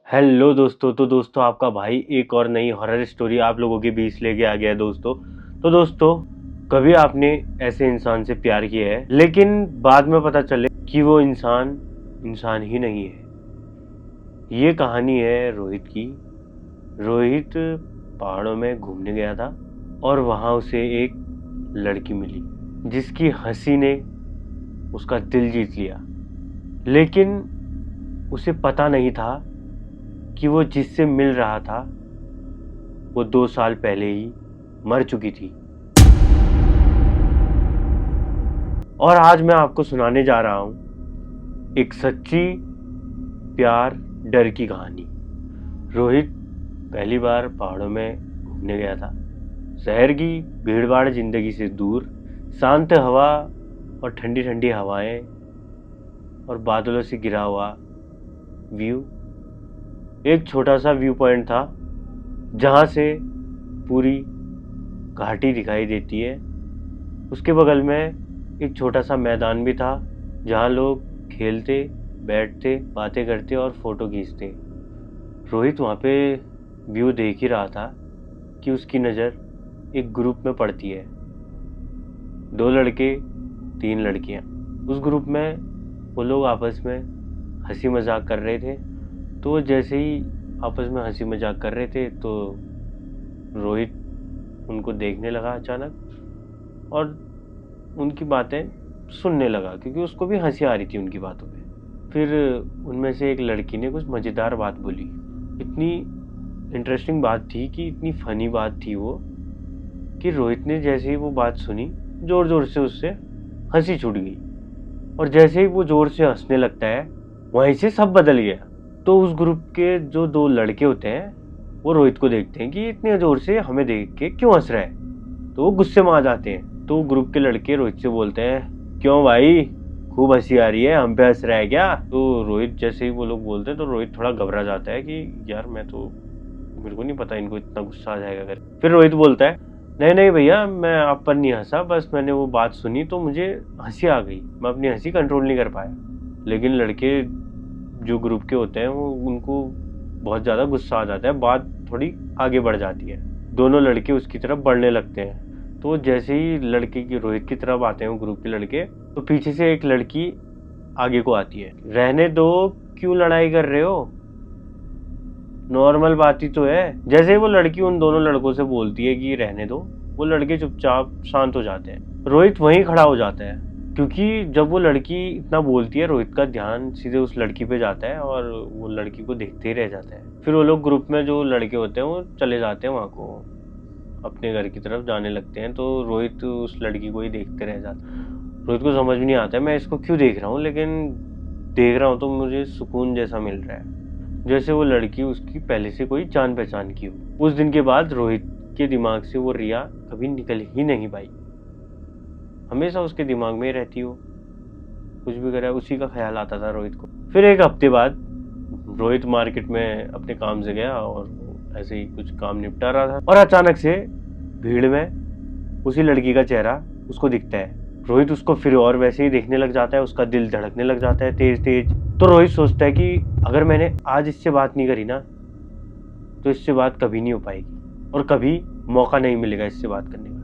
Hello दोस्तों। तो दोस्तों आपका भाई एक और नई हॉरर स्टोरी आप लोगों के बीच लेके आ गया है दोस्तों। तो दोस्तों कभी आपने ऐसे इंसान से प्यार किया है लेकिन बाद में पता चले कि वो इंसान इंसान ही नहीं है। ये कहानी है रोहित की। रोहित पहाड़ों में घूमने गया था और वहाँ उसे एक लड़की मिली जिसकी हंसी ने उसका दिल जीत लिया। लेकिन उसे पता नहीं था कि वो जिससे मिल रहा था वो 2 साल पहले ही मर चुकी थी। और आज मैं आपको सुनाने जा रहा हूं एक सच्ची प्यार डर की कहानी। रोहित पहली बार पहाड़ों में घूमने गया था। शहर की भीड़भाड़ जिंदगी से दूर, शांत हवा और ठंडी ठंडी हवाएं और बादलों से घिरा हुआ व्यू। एक छोटा सा व्यू पॉइंट था जहाँ से पूरी घाटी दिखाई देती है। उसके बगल में एक छोटा सा मैदान भी था जहाँ लोग खेलते, बैठते, बातें करते और फोटो खींचते। रोहित वहाँ पे व्यू देख ही रहा था कि उसकी नज़र एक ग्रुप में पड़ती है। 2 लड़के 3 लड़कियाँ। उस ग्रुप में वो लोग आपस में हंसी मजाक कर रहे थे। तो जैसे ही आपस में हंसी मजाक कर रहे थे तो रोहित उनको देखने लगा अचानक और उनकी बातें सुनने लगा क्योंकि उसको भी हंसी आ रही थी उनकी बातों पे। फिर उनमें से एक लड़की ने कुछ मज़ेदार बात बोली। इतनी इंटरेस्टिंग बात थी कि इतनी फ़नी बात थी वो कि रोहित ने जैसे ही वो बात सुनी ज़ोर ज़ोर से उससे हंसी छूट गई। और जैसे ही वो ज़ोर से हंसने लगता है वहीं से सब बदल गया। तो उस ग्रुप के जो 2 लड़के होते हैं वो रोहित को देखते हैं कि इतने जोर से हमें देख के क्यों हंस रहा है। तो वो गुस्से में आ जाते हैं। तो ग्रुप के लड़के रोहित से बोलते हैं, क्यों भाई, खूब हंसी आ रही है, हम पे हंस रहा है क्या? तो रोहित जैसे ही वो लोग बोलते हैं तो रोहित थोड़ा घबरा जाता है कि यार मेरे को नहीं पता इनको इतना गुस्सा आ जाएगा कर। फिर रोहित बोलता है, नहीं नहीं भैया, मैं आप पर नहीं हंसा, बस मैंने वो बात सुनी तो मुझे हंसी आ गई, मैं अपनी हंसी कंट्रोल नहीं कर पाया। लेकिन लड़के जो ग्रुप के होते हैं वो उनको बहुत ज़्यादा गुस्सा आ जाता है। बात थोड़ी आगे बढ़ जाती है। दोनों लड़के उसकी तरफ बढ़ने लगते हैं। तो जैसे ही लड़के की रोहित की तरफ आते हैं वो ग्रुप के लड़के, तो पीछे से एक लड़की आगे को आती है। रहने दो, क्यों लड़ाई कर रहे हो, नॉर्मल बात ही तो है। जैसे ही वो लड़की उन दोनों लड़कों से बोलती है कि रहने दो, वो लड़के चुपचाप शांत हो जाते हैं। रोहित वहीं खड़ा हो जाता है क्योंकि जब वो लड़की इतना बोलती है रोहित का ध्यान सीधे उस लड़की पे जाता है और वो लड़की को देखते ही रह जाता है। फिर वो लोग ग्रुप में जो लड़के होते हैं वो चले जाते हैं वहाँ को, अपने घर की तरफ जाने लगते हैं। तो रोहित उस लड़की को ही देखते रह जाता है। रोहित को समझ में नहीं आता है मैं इसको क्यों देख रहा हूँ, लेकिन देख रहा हूँ तो मुझे सुकून जैसा मिल रहा है, जैसे वो लड़की उसकी पहले से कोई जान पहचान की हो। उस दिन के बाद रोहित के दिमाग से वो रिया कभी निकल ही नहीं पाई। हमेशा उसके दिमाग में ही रहती हो, कुछ भी करे उसी का ख्याल आता था रोहित को। फिर एक हफ्ते बाद रोहित मार्केट में अपने काम से गया और ऐसे ही कुछ काम निपटा रहा था और अचानक से भीड़ में उसी लड़की का चेहरा उसको दिखता है। रोहित उसको फिर और वैसे ही देखने लग जाता है, उसका दिल धड़कने लग जाता है तेज तेज। तो रोहित सोचता है कि अगर मैंने आज इससे बात नहीं करी ना तो इससे बात कभी नहीं हो पाएगी और कभी मौका नहीं मिलेगा इससे बात करने का।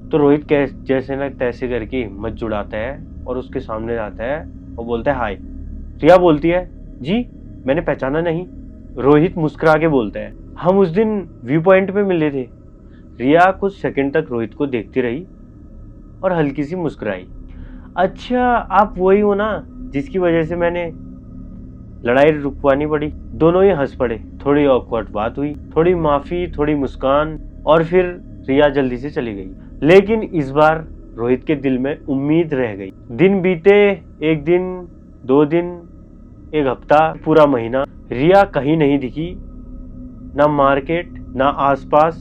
तो रोहित जैसे ना तैसे करके हिम्मत जुड़ाता है और उसके सामने जाता है और बोलता है, हाय। रिया बोलती है, जी मैंने पहचाना नहीं। रोहित मुस्कुरा के बोलता है, हम उस दिन व्यू पॉइंट पे मिले थे। रिया कुछ सेकंड तक रोहित को देखती रही और हल्की सी मुस्कुराई। अच्छा, आप वही हो ना जिसकी वजह से मैंने लड़ाई रुकवानी पड़ी। दोनों ही हंस पड़े। थोड़ी ऑकवर्ड बात हुई, थोड़ी माफी, थोड़ी मुस्कान और फिर रिया जल्दी से चली गई। लेकिन इस बार रोहित के दिल में उम्मीद रह गई। दिन बीते, 1 दिन, 2 दिन, 1 हफ्ता, पूरा महीना, रिया कहीं नहीं दिखी, ना मार्केट ना आसपास।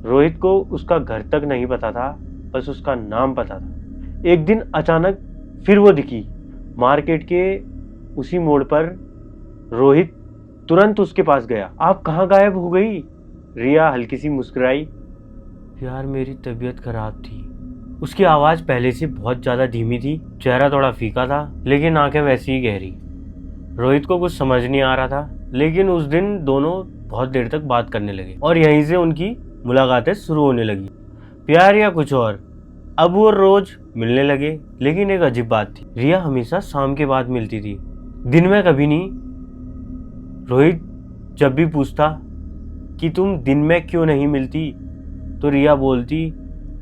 रोहित को उसका घर तक नहीं पता था, बस उसका नाम पता था। एक दिन अचानक फिर वो दिखी मार्केट के उसी मोड़ पर। रोहित तुरंत उसके पास गया। आप कहाँ गायब हो गई? रिया हल्की सी मुस्कुराई। यार मेरी तबीयत खराब थी। उसकी आवाज़ पहले से बहुत ज़्यादा धीमी थी, चेहरा थोड़ा फीका था लेकिन आंखें वैसी ही गहरी। रोहित को कुछ समझ नहीं आ रहा था लेकिन उस दिन दोनों बहुत देर तक बात करने लगे और यहीं से उनकी मुलाकातें शुरू होने लगी। प्यार या कुछ और, अब वो रोज मिलने लगे। लेकिन एक अजीब बात थी, रिया हमेशा शाम के बाद मिलती थी, दिन में कभी नहीं। रोहित जब भी पूछता कि तुम दिन में क्यों नहीं मिलती, तो रिया बोलती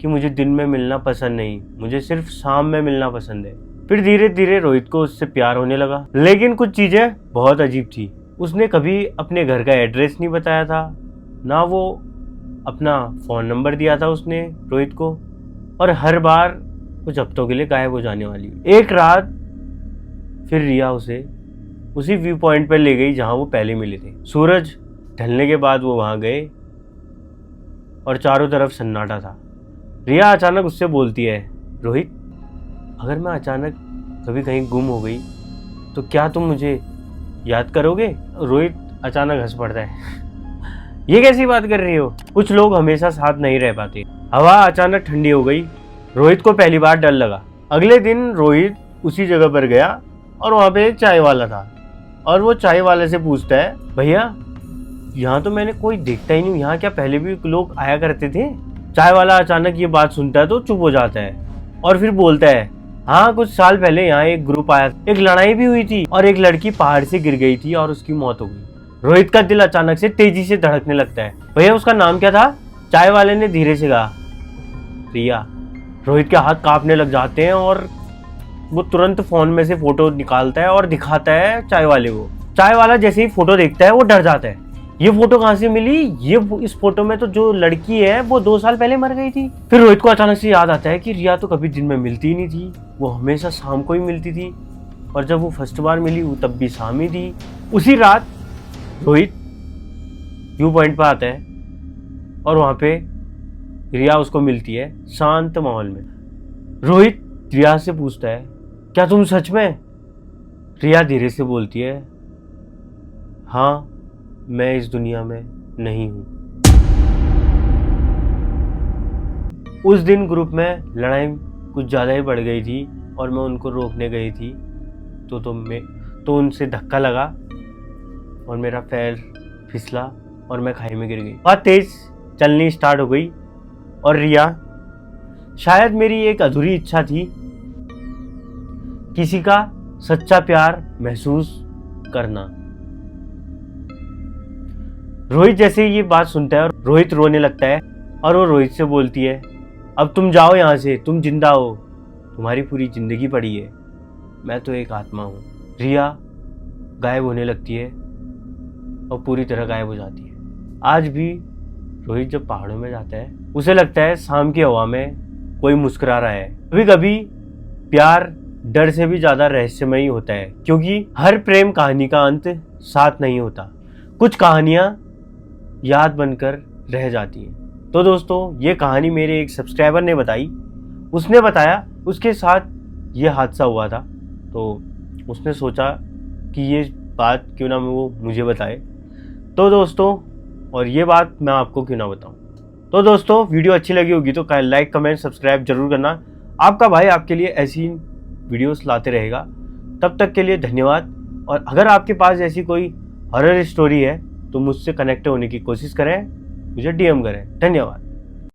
कि मुझे दिन में मिलना पसंद नहीं, मुझे सिर्फ शाम में मिलना पसंद है। फिर धीरे धीरे रोहित को उससे प्यार होने लगा। लेकिन कुछ चीजें बहुत अजीब थी। उसने कभी अपने घर का एड्रेस नहीं बताया था, ना वो अपना फ़ोन नंबर दिया था उसने रोहित को, और हर बार कुछ हफ्तों के लिए गायब हो जाने वाली। एक रात फिर रिया उसे उसी व्यू पॉइंट पर ले गई जहां वो पहले मिले थे। सूरज ढलने के बाद वो वहां गए और चारों तरफ सन्नाटा था। रिया अचानक उससे बोलती है, रोहित, अगर मैं अचानक कभी कहीं गुम हो गई तो क्या तुम मुझे याद करोगे? रोहित अचानक हंस पड़ता है। ये कैसी बात कर रही हो? कुछ लोग हमेशा साथ नहीं रह पाते। हवा अचानक ठंडी हो गई। रोहित को पहली बार डर लगा। अगले दिन रोहित उसी जगह पर गया और वहां पे एक चाय वाला था, और वो चाय वाले से पूछता है, भैया यहाँ तो मैंने कोई देखता ही नहीं, यहाँ क्या पहले भी लोग आया करते थे? चाय वाला अचानक ये बात सुनता है तो चुप हो जाता है और फिर बोलता है, हाँ कुछ साल पहले यहाँ एक ग्रुप आया, एक लड़ाई भी हुई थी और एक लड़की पहाड़ से गिर गई थी और उसकी मौत हो गई। रोहित का दिल अचानक से तेजी से धड़कने लगता है। भैया उसका नाम क्या था? चाय वाले ने धीरे से कहा, रिया। रोहित के हाथ कांपने लग जाते हैं और वो तुरंत फोन में से फोटो निकालता है और दिखाता है चाय वाले को। चाय वाला जैसे ही फोटो देखता है वो डर जाता है। ये फोटो कहाँ से मिली? इस फोटो में तो जो लड़की है वो 2 साल पहले मर गई थी। फिर रोहित को अचानक से याद आता है कि रिया तो कभी दिन में मिलती ही नहीं थी, वो हमेशा शाम को ही मिलती थी, और जब वो फर्स्ट बार मिली वो तब भी शाम ही थी। उसी रात रोहित व्यू पॉइंट पर आता है और वहां पे रिया उसको मिलती है शांत माहौल में। रोहित रिया से पूछता है, क्या तुम सच में? रिया धीरे से बोलती है, हाँ मैं इस दुनिया में नहीं हूं। उस दिन ग्रुप में लड़ाई कुछ ज्यादा ही बढ़ गई थी और मैं उनको रोकने गई थी तो उनसे धक्का लगा और मेरा पैर फिसला और मैं खाई में गिर गई। बहुत तेज चलनी स्टार्ट हो गई और रिया, शायद मेरी एक अधूरी इच्छा थी किसी का सच्चा प्यार महसूस करना। रोहित जैसे ये बात सुनता है और रोहित रोने लगता है और वो रोहित से बोलती है, अब तुम जाओ यहाँ से, तुम जिंदा हो, तुम्हारी पूरी जिंदगी पड़ी है, मैं तो एक आत्मा हूँ। रिया गायब होने लगती है और पूरी तरह गायब हो जाती है। आज भी रोहित जब पहाड़ों में जाता है उसे लगता है शाम की हवा में कोई मुस्कुरा रहा है। कभी कभी प्यार डर से भी ज्यादा रहस्यमयी होता है, क्योंकि हर प्रेम कहानी का अंत साथ नहीं होता, कुछ कहानियां याद बनकर रह जाती हैं। तो दोस्तों ये कहानी मेरे एक सब्सक्राइबर ने बताई, उसने बताया उसके साथ ये हादसा हुआ था, तो उसने सोचा कि ये बात क्यों ना वो मुझे बताए। तो दोस्तों, और ये बात मैं आपको क्यों ना बताऊं। तो दोस्तों वीडियो अच्छी लगी होगी तो लाइक कमेंट सब्सक्राइब जरूर करना। आपका भाई आपके लिए ऐसी वीडियोस लाते रहेगा। तब तक के लिए धन्यवाद। और अगर आपके पास ऐसी कोई हॉरर स्टोरी है तो मुझसे कनेक्ट होने की कोशिश करें, मुझे DM करें। धन्यवाद।